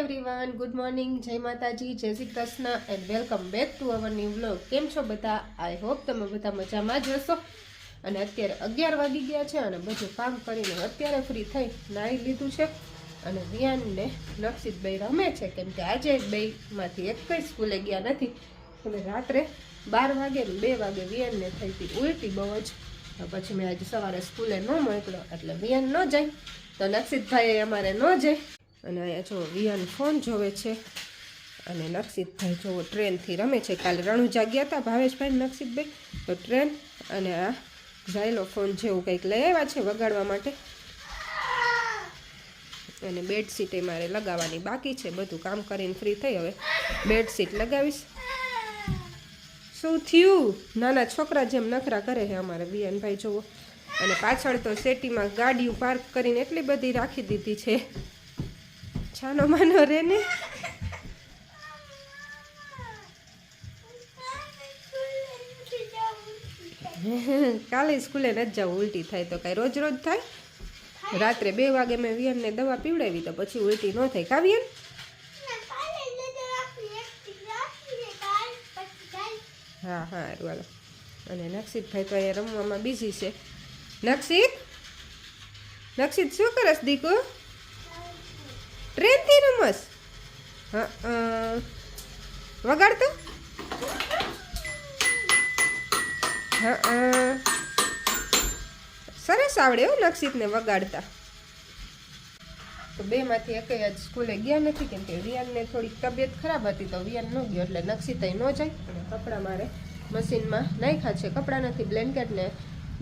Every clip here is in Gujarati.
એવરીવન, ગુડ મોર્નિંગ, જય માતાજી, જય Shri Krishna and welcome back to our new vlog. કેમ છો બધા? આઈ હોપ તમે બધા મજામાં જ હશો. અને અત્યારે 11 વાગી ગયા છે અને બધું કામ કરીને અત્યારે ફ્રી થઈ નાહી લીધું છે. અને વિયાનને લક્ષિતભાઈ રમે છે કેમ કે આજે બેમાંથી એક કઈ સ્કૂલે ગયા નથી. અને રાત્રે 12 વાગે ને 2 વાગે વિયાનને થઈ હતી ઉલટી બહુ જ. પછી મેં આજે સવારે સ્કૂલે ન મોકલો એટલે વિયાન ન જાય તો લક્ષિતભાઈ અમારે ન જાય. અને અહીંયા જો વિયાન ફોન જોવે છે અને લક્ષિતભાઈ જો ટ્રેનથી રમે છે. કાલે રણુજા ગયા હતા ભાવેશભાઈ લક્ષિતભાઈ તો ટ્રેન અને આ ઝાયલો ફોન જેવું કંઈક લઈ આવ્યા છે વગાડવા માટે. અને બેડશીટ એ મારે લગાવવાની બાકી છે. બધું કામ કરીને ફ્રી થઈ હવે બેડશીટ લગાવીશ. શું થયું? નાના છોકરા જેમ નખરા કરે છે અમારે વિયાનભાઈ જોવો. અને પાછળ તો સેટીમાં ગાડીઓ પાર્ક કરીને એટલી બધી રાખી દીધી છે. છાનો માનો રે ને. કાલે સ્કૂલે નથી જવું, ઉલટી થાય તો કાંઈ રોજ રોજ થાય? રાત્રે 2 વાગે મેં વિયાનને દવા પીવડાવી તો પછી ઉલટી ન થાય. કા વિયાન? હા હારું હાલો. અને લક્ષિતભાઈ તો અહીંયા રમવામાં બિઝી છે. લક્ષિત શું કરસ દીકો? ટ્રેનથી રમસ? હા વગાડતો? હા સરસ આવડે હો લક્ષિતને વગાડતા. તો બેમાંથી એકે આજ સ્કૂલે ગયા નથી કેમ કે વિયાનને થોડીક તબિયત ખરાબ હતી તો વિયાન ન ગયો એટલે લક્ષિતય ન જાય. અને કપડાં મારે મશીનમાં નાખ્યા છે. કપડાં નથી, બ્લેન્કેટ ને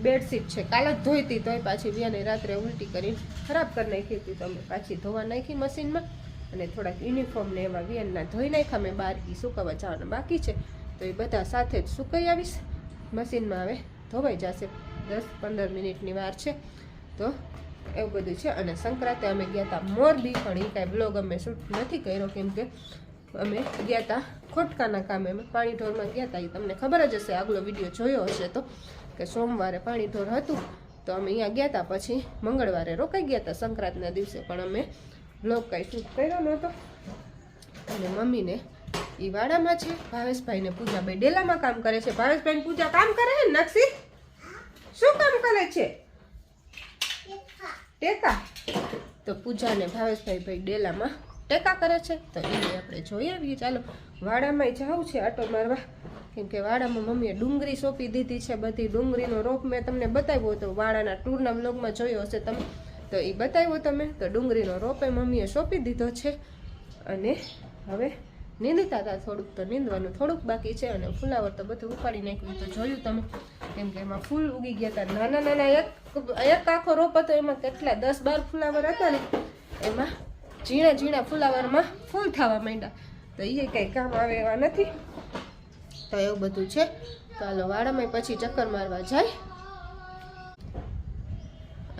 બેડશીટ છે. કાલે જ ધોઈ હતી તોય પાછી વિયાને રાત્રે ઉલટી કરીને ખરાબ કરી નાખી હતી તો અમે પાછી ધોવા નાખી મશીનમાં. અને થોડાક યુનિફોર્મ ને એવા વિયાનના ધોઈ નાખ્યા મેં. બહાર સુકાવા જવાના બાકી છે તો એ બધા સાથે જ સુકાઈ આવીશ મશીનમાં. હવે ધોવાઈ જશે, 10-15 મિનિટની વાર છે તો એવું બધું છે. અને સંક્રાંતે અમે ગયા હતા મોરબી પણ એ કાંઈ બ્લોગ અમે શૂટ નથી કર્યો કેમ કે અમે ગયા હતા ખોટકાના કામે. અમે પાણીઢોરમાં ગયા હતા, એ તમને ખબર જ હશે, આગલો વિડીયો જોયો હશે તો, કે સોમવારે પાણીઢોર હતું તો અમે અહીંયા ગયા હતા. પછી મંગળવારે રોકાઈ ગયા હતા સંક્રાંતના દિવસે પણ અમે બ્લોગ કાંઈ શૂટ કર્યો નહોતો. અને મમ્મીને એ વાડામાં છે, ભાવેશભાઈને પૂજાભાઈ ડેલામાં કામ કરે છે. ભાવેશભાઈને પૂજા કામ કરે છે ને નક્ષી? શું કામ કરે છે? ટેકા. તો પૂજાને ભાવેશભાઈ ડેલામાં ટેકા કરે છે તો એને આપણે જોઈ આવીએ. ચાલો વાડામાં જવું છે આટો મારવા કેમ કે વાડામાં મમ્મીએ ડુંગળી સોંપી દીધી છે. બધી ડુંગળીનો રોપ મેં તમને બતાવ્યો હતો વાડાના ટૂરના વ્લોગમાં જોયો હશે તમે તો એ બતાવ્યો તમે. તો ડુંગળીનો રોપે મમ્મીએ સોંપી દીધો છે અને હવે નીંદતા હતા થોડુંક તો નીંદવાનું થોડુંક બાકી છે. અને ફુલાવર તો બધું ઉપાડી નાખ્યું તો જોયું તમે કેમ કે એમાં ફૂલ ઉગી ગયા હતા. નાના નાના એક આખો રોપ હતો એમાં કેટલા 10-12 ફુલાવર હતા ને એમાં ઝીણા ઝીણા ફુલાવરમાં ફૂલ થવા માંડ્યા તો એ કંઈ કામ આવે એવા નથી. તો એવું બધું છે. તો હાલો વાડામાં પછી ચક્કર મારવા જાય.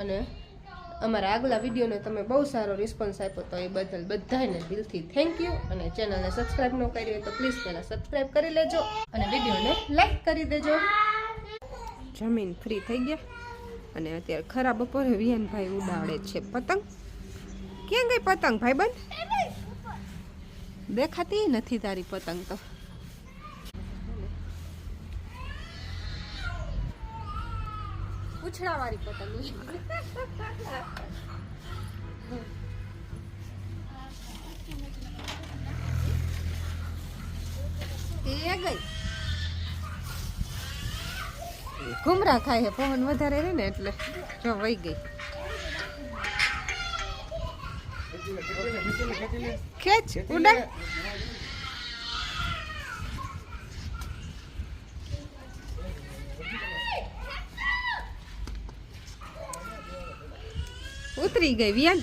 અને અમારા આગલા વિડીયોને તમે બહુ સારો રિસ્પોન્સ આપ્યો તો એ બદલ બધાને દિલથી થેન્ક યુ. અને ચેનલને સબસ્ક્રાઈબ ન કરી હોય તો પ્લીઝ પહેલાં સબસ્ક્રાઈબ કરી લેજો અને વિડીયોને લાઈક કરી દેજો. જમીન ફ્રી થઈ ગયા અને અત્યારે ખરા બપોરે વિયાનભાઈ ઉડાડે છે પતંગ. ક્યાં ગઈ પતંગ ભાઈબંધ? દેખાતી નથી તારી પતંગ તો. પૂછડાવાળી પતંગ એ ગઈ. ઘુમરા ખાય છે, પવન વધારે રહે ને એટલે જો વહી ગઈ. ખેંચ ઉડા. ઉતરી ગઈ વિયાન.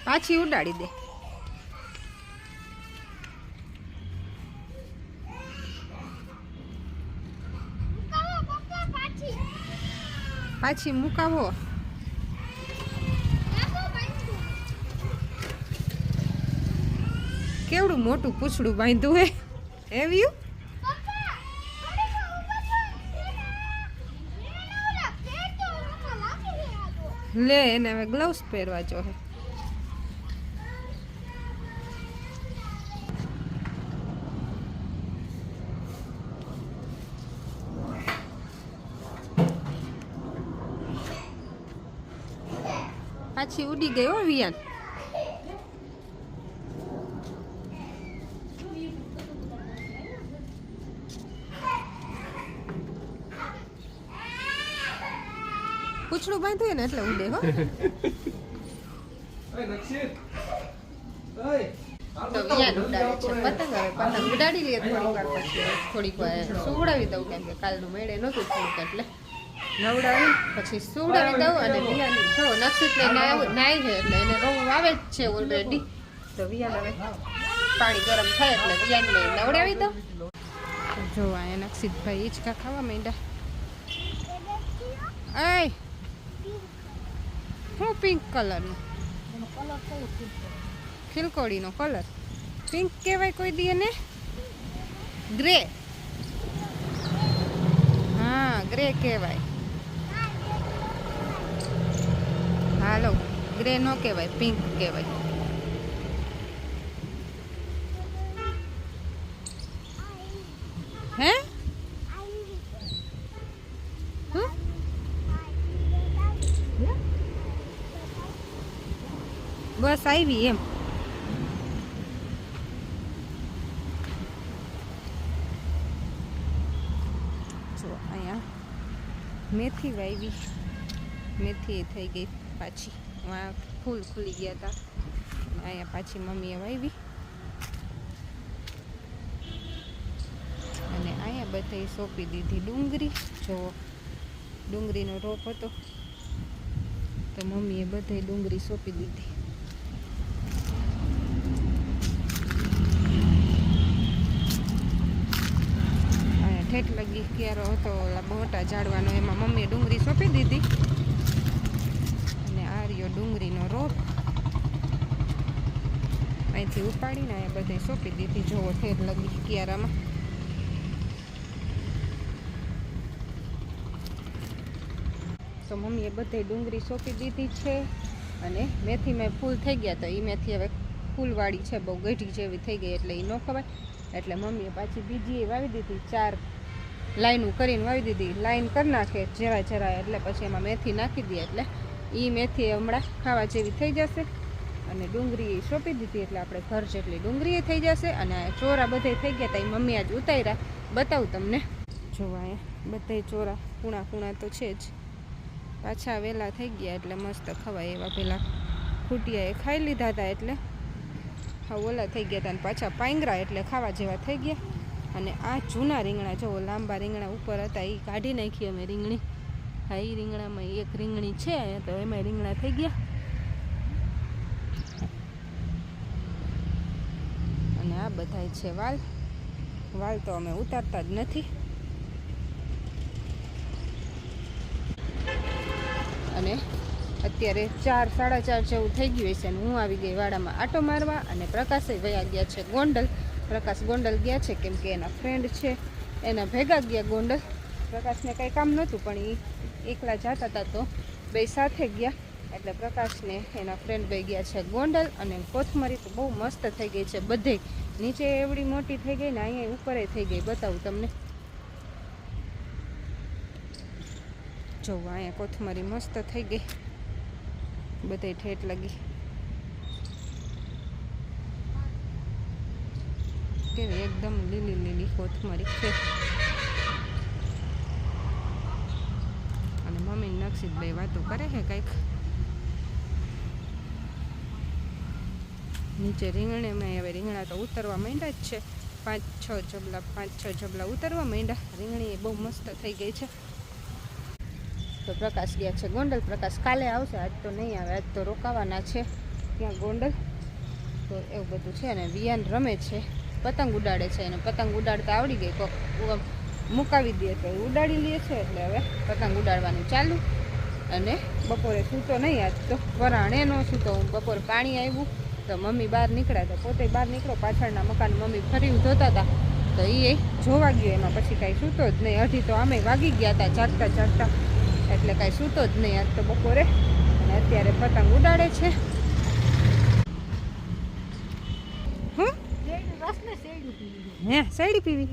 પાછી ઉડાડી દે. પાછી મુકાવો. કેવડું મોટું પૂછડું બાંધ્યું હે એવ્યું. લે એને હવે ગ્લવ્સ પહેરવા જો હે. પાછી ઉડી ગઈ હો વિયાન. પૂછડું બાંધ્યું ને એટલે ઉડે હો. તો વિયાન ઉડાડે છે પતંગ. હવે પતંગ ઉડાડી લઈએ થોડીક વાર પછી થોડીક વાર સુવડાવી દઉં કેમ કે કાલનું મેળે નહોતું થોડુંક એટલે નવડાવી પછી સુવડાવી દઉં. અને વિયાન જો નક્ષિત નાય છે એટલે એને રોવું આવે જ છે ઓલરેડી. તો વિયાન હવે પાણી ગરમ થાય એટલે વિયાનને નવડાવી દઉં. જો અહીંયા નક્ષિતભાઈ હિંચકા ખાવા માંડ્યા. એ શું પિંક કલરનું ખીલકોડીનો કલર પિંક કહેવાય કોઈ દી ને? ગ્રે. હા ગ્રે કહેવાય. હાલો ગ્રે નો કહેવાય, પિંક કહેવાય. હે બસ આવી એમ. જો અહીંયા મેથી વાવી. મેથી થઈ ગઈ પાછી. ફૂલ ખુલી ગયા હતા. અહીંયા પાછી મમ્મીએ વાવી. અને અહીંયા બધાએ સોંપી દીધી ડુંગળી. જો ડુંગળીનો રોપ હતો તો મમ્મીએ બધાએ ડુંગળી સોંપી દીધી. ઠેઠ લગી ક્યારો હતો ઓલા મોટા ઝાડવાનો, એમાં મમ્મીએ ડુંગળી સોંપી દીધી. અને આ રહ્યો ડુંગળીનો રોપ. અહીંથી ઉપાડીને અહીંયા બધે સોંપી દીધી. જોવો ઠેઠ લગી ક્યારામાં. તો મમ્મીએ બધે ડુંગળી સોંપી દીધી છે. અને મેથીમાં ફૂલ થઈ ગયા તો એ મેથી હવે ફૂલવાળી છે, બહુ ગઢી જેવી થઈ ગઈ એટલે એ ન ખવાય. એટલે મમ્મીએ પાછી બીજી વાવી દીધી. 4 લાઈનું કરીને વાવી દીધી. લાઈન કરી નાખે જરા જરા એટલે પછી એમાં મેથી નાખી દે એટલે એ મેથી હમણાં ખાવા જેવી થઈ જશે. અને ડુંગળી સોંપી દીધી એટલે આપણે ઘર જેટલી ડુંગળી થઈ જશે. અને ચોરા બધે થઈ ગયા હતા એ મમ્મી આજ ઉતાર્યા. બતાવું તમને. જોવા અહીંયા બધે ચોરા કૂણા કૂણા તો છે જ. પાછા વહેલા થઈ ગયા એટલે મસ્ત ખવાય એવા. પેલા ખૂટિયાએ ખાઈ લીધા હતા એટલે હા ઓલા થઈ ગયા હતા. અને પાછા પાંગરા એટલે ખાવા જેવા થઈ ગયા. અને આ જૂના રીંગણા જો લાંબા રીંગણા ઉપર હતા એ કાઢી નાખી અમે રીંગણી. હા એ રીંગણામાં એક રીંગણી છે તો એમાં રીંગણા થઈ ગયા. અને આ બધા છે વાલ. વાલ તો અમે ઉતારતા જ નથી. અને અત્યારે 4 સાડા 4 જેવું થઈ ગયું છે. અને હું આવી ગઈ વાડામાં આટો મારવા. અને પ્રકાશે વયા ગયા છે ગોંડલ. પ્રકાશ ગોંડલ ગયા છે કેમ કે એના ફ્રેન્ડ છે એના ભેગા ગયા ગોંડલ. પ્રકાશને કંઈ કામ નહોતું પણ એ એકલા જતા હતા તો બે સાથે ગયા. એટલે પ્રકાશને એના ફ્રેન્ડ બે ગયા છે ગોંડલ. અને કોથમરી તો બહુ મસ્ત થઈ ગઈ છે બધે. નીચે એવડી મોટી થઈ ગઈ ને અહીંયા ઉપર થઈ ગઈ. બતાવું તમને. જો અહીંયા કોથમરી મસ્ત થઈ ગઈ બધે ઠેઠ લગી. કેવી એકદમ લીલી લીલી કોથમરી છે. અને મમ્મી નક્ષિતભાઈ વાતો કરે છે કંઈક. નીચે રીંગણીમાં હવે રીંગણા તો ઉતરવા માંડ્યા જ છે. 5-6 જબલા ઉતરવા માંડ્યા. રીંગણી બહુ મસ્ત થઈ ગઈ છે. તો પ્રકાશ ગયા છે ગોંડલ. પ્રકાશ કાલે આવશે, આજ તો નહીં આવે. આજ તો રોકાવાના છે ત્યાં ગોંડલ. તો એવું બધું છે. અને વિયાન રમે છે, પતંગ ઉડાડે છે. અને પતંગ ઉડાડતા આવડી ગઈ. કોક મુકાવી દે તો ઉડાડી લે છે. એટલે હવે પતંગ ઉડાડવાનું ચાલુ. અને બપોરે સૂતો નહીં આજ તો. વરાણે ન સૂતો. બપોરે પાણી આવ્યું તો મમ્મી બહાર નીકળ્યા. તો પોતે બહાર નીકળો. પાછળના મકાન મમ્મી ફરી ધોતા હતા તો એ જોવા ગયો. એમાં પછી કાંઈ સૂતો જ નહીં. અઢી તો આમે વાગી ગયા હતા જાગતા જાગતા. એટલે કાંઈ સૂતો જ નહીં આજ તો બપોરે. અત્યારે પતંગ ઉડાડે છે. હું હે શેરડી પીવી?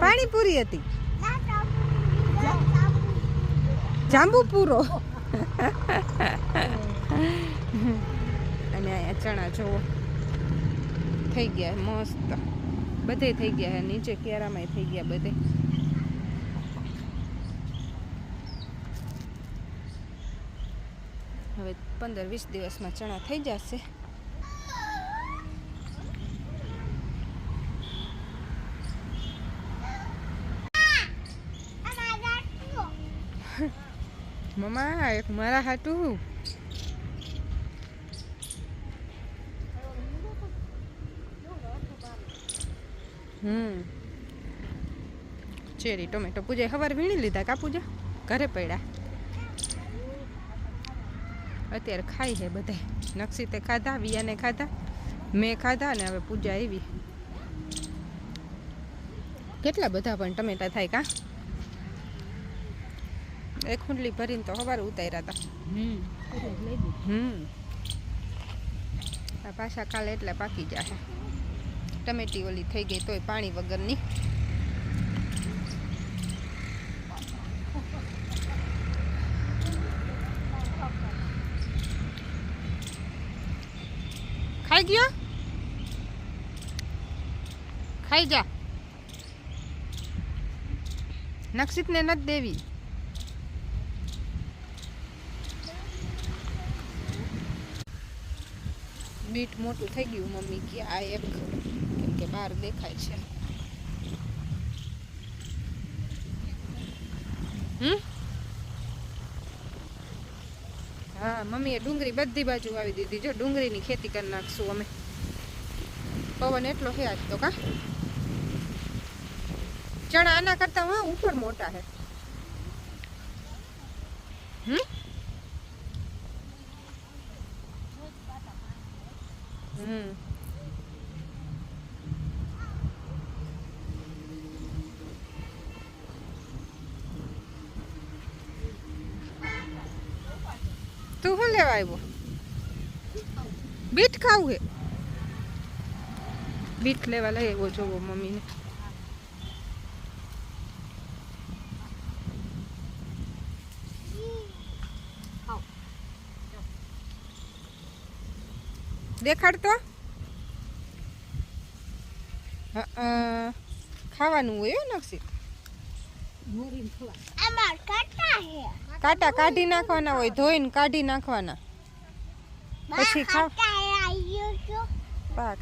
પાણીપુરી હતી. જાંબુ પૂરો. અને અહીંયા ચણા જોવો થઈ ગયા મસ્ત, બધે થઈ ગયા. નીચે કેરામાં થઈ ગયા બધે. હવે 15-20 દિવસમાં ચણા થઈ જશે. મમ્મા એક મારા હાટું. ચેરી ટોમેટો પૂજા સવારે વીણી લીધા. કા પૂજા ઘરે પડ્યા. અત્યારે ખાઈ છે બધા. નક્ષિતે ખાધા, વિયાને ખાધા, મેં ખાધા ને હવે પૂજા આવી. કેટલા બધા પણ ટમેટા થાય કા? એક ખુંડલી ભરીને તો સવારે ઉતાર્યા હતા. પાછા કાલે એટલે પાકી જશે. ટમેટી ઓલી થઈ ગઈ તોય પાણી વગરની. ખાઈ ગયો? ખાઈ જા. નક્ષિતને નથી દેવી. બીટ મોટું થઈ ગયું. મમ્મી કે આ એક કેમ કે બહાર દેખાય છે. હા મમ્મીએ ડુંગળી બધી બાજુ વાવી દીધી. જો ડુંગળીની ખેતી કરી નાખશું અમે. પવન એટલો છે આજ તો કા. ચણા આના કરતા હા ઉપર મોટા છે. તું શું લેવા આવ્યો? બીટ ખાવું હે? બીટ લેવા લઈ આવ્યો જોવો મમ્મીને. દેખાડ તો. ખાવાનું હોય નક્ષિત. કાંટા કાઢી નાખવાના હોય, ધોઈને કાઢી નાખવાના પછી ખાવ.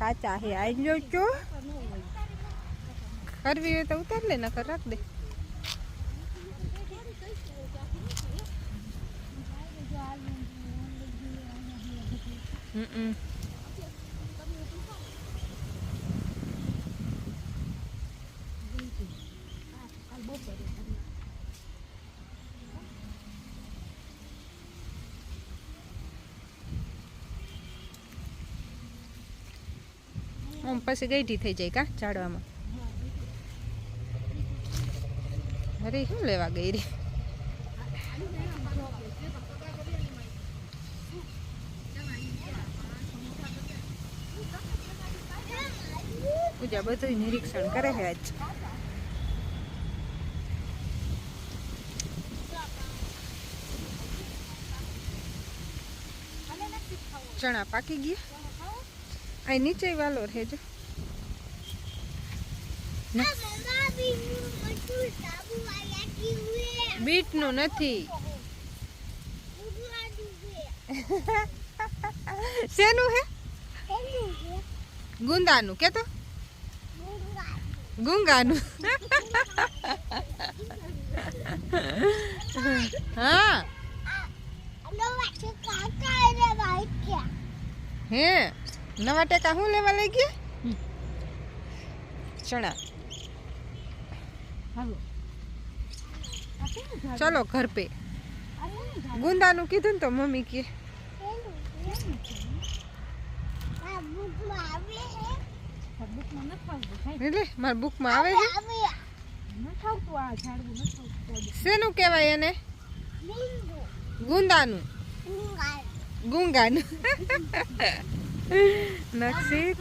કાચા હે આઈ જો. કરવી હોય તો ઉતાર લે, નકર રાખ દે. આમ પછી ગઈઢી થઈ જાય કા ઝાડવામાં. અરે શું લેવા ગઈ રે? પૂજા બધું નિરીક્ષણ કરે છે આજ. ચણા પાકી ગયા. આ નીચે વાલો રહેજો. બીટ નું નથી. શેનું હે? ગુંદાનું કે તો ગુંગાનું. હા હે નવા ટેકા શું લેવા લઈ ગયા? ચણા. ચલો ઘર પે. ગુંદાનું કીધું ને તો મમ્મી કે એટલે મારા બુકમાં આવે છે. શેનું કહેવાય એને? ગુંદાનું ગુંગાનું નક્ષિત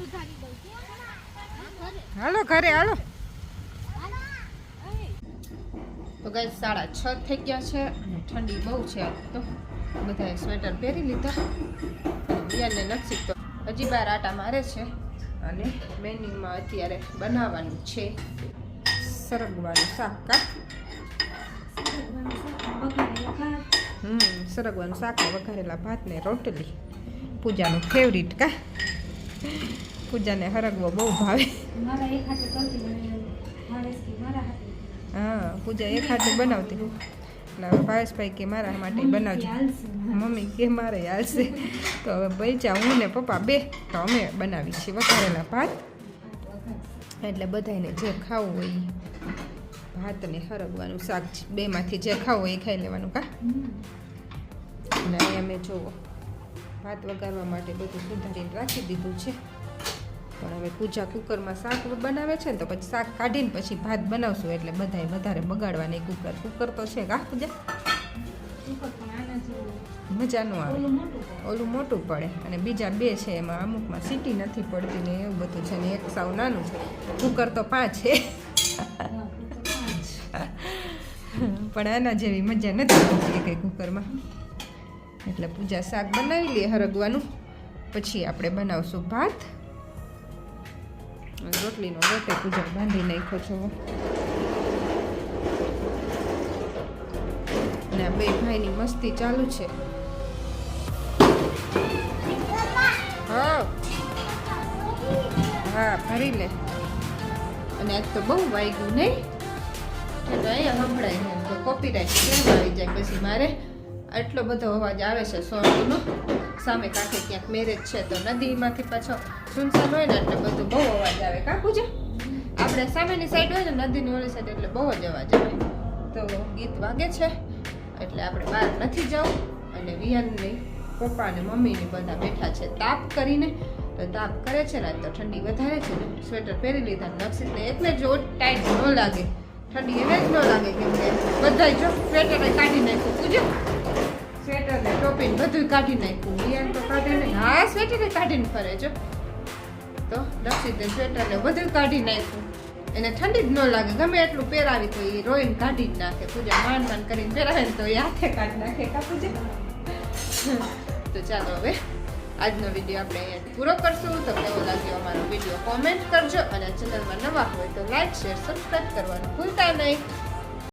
હાલો ઘરે હાલો. તો ગાઈસ 6:30 થઈ ગયા છે અને ઠંડી બહુ છે આજ તો. બધાએ સ્વેટર પહેરી લીધા. વિયાને નક્ષિત તો હજી બાર આટા મારે છે અને મેન્યુમાં અત્યારે બનાવવાનું છે સરગવાનું શાક. સરગવાનું શાક ને વઘારેલા ભાત ને રોટલી. પૂજાનું ફેવરિટ કા. પૂજાને હરગવો બહુ ભાવે. હા પૂજા એક હાથે બનાવતી એટલે હવે ભાવેશભાઈ કે મારા માટે બનાવજો. મમ્મી કે મારે હાલશે. તો હવે બૈચા હું ને પપ્પા બે તો અમે બનાવી છીએ વઘારેલા ભાત. એટલે બધાને જે ખાવું હોય ભાત ને હરગવાનું શાક બેમાંથી જે ખાવું હોય એ ખાઈ લેવાનું કા. અને અહીંયા મેં જોવો ભાત વઘારવા માટે બધું સુધારીને રાખી દીધું છે. પણ હવે પૂજા કુકરમાં શાક બનાવે છે ને તો પછી શાક કાઢીને પછી ભાત બનાવશું એટલે બધાય વધારે બગાડવા નહીં. કુકર તો છે કા પૂજા મજા ન આવે. ઓલું મોટું પડે અને બીજા બે છે એમાં અમુકમાં સીટી નથી પડતી ને એવું બધું છે ને એક સાવ નાનું છે. કુકર તો 5 છે પણ આના જેવી મજા નથી આવતી કંઈ કુકરમાં. એટલે પૂજા શાક બનાવી લઈએ હરગવાનું પછી આપણે બનાવશું ભાત. રોટલીનો લોટે પૂજા બાંધી નાખ્યો છો. અને આ બે ભાઈની મસ્તી ચાલુ છે. હા હા ભરી લે. અને આજ તો બહુ વાગ્યું નહીં એટલે અહીંયા સંભળાય ને તો કોપીરાઇટ ક્લેમ આવી જાય. પછી મારે આટલો બધો અવાજ આવે છે સોનીનો. સામે કાંઠે ક્યાંક મેરેજ છે તો નદીમાંથી પાછો સુનસાન હોય ને એટલે બધું બહુ અવાજ આવે કા પૂજા. આપણે સામેની સાઈડ હોય ને નદીની ઓલી સાઈડ એટલે બહુ જ અવાજ આવે. તો ગીત વાગે છે એટલે આપણે બહાર નથી જવું. અને વિહાનની પપ્પા અને મમ્મીને બધા બેઠા છે તાપ કરીને. તો તાપ કરે છે ને તો ઠંડી વધારે છે ને સ્વેટર પહેરી લીધા. નક્ષિતને એટલે જ ટાઈટ ન લાગે ઠંડી એને જ ન લાગે કેમ કે બધા જો સ્વેટર કાઢી નાખ્યું પૂજા. સ્વેટર ને ટોપી ને બધું કાઢી નાખ્યું. વિહાન તો કાઢે નહીં. હા સ્વેટર કાઢીને ફરે જો. તો નક્ષિતે સ્વેટર ને બધું કાઢી નાખ્યું. એને ઠંડી જ ન લાગે ગમે એટલું પહેરાવી તો એ રોઈને કાઢી જ નાખે. પૂજા માંડ માંડ કરીને પહેરાવે ને તો એ હાથે કાઢી નાખે કા પૂજા. તો ચાલો હવે આજનો વિડીયો આપણે અહીંયા પૂરો કરશું. તો કેવો લાગ્યો અમારો વિડીયો કોમેન્ટ કરજો અને ચેનલમાં નવા હોય તો લાઈક શેર સબસ્ક્રાઈબ કરવાનું ભૂલતા નહીં.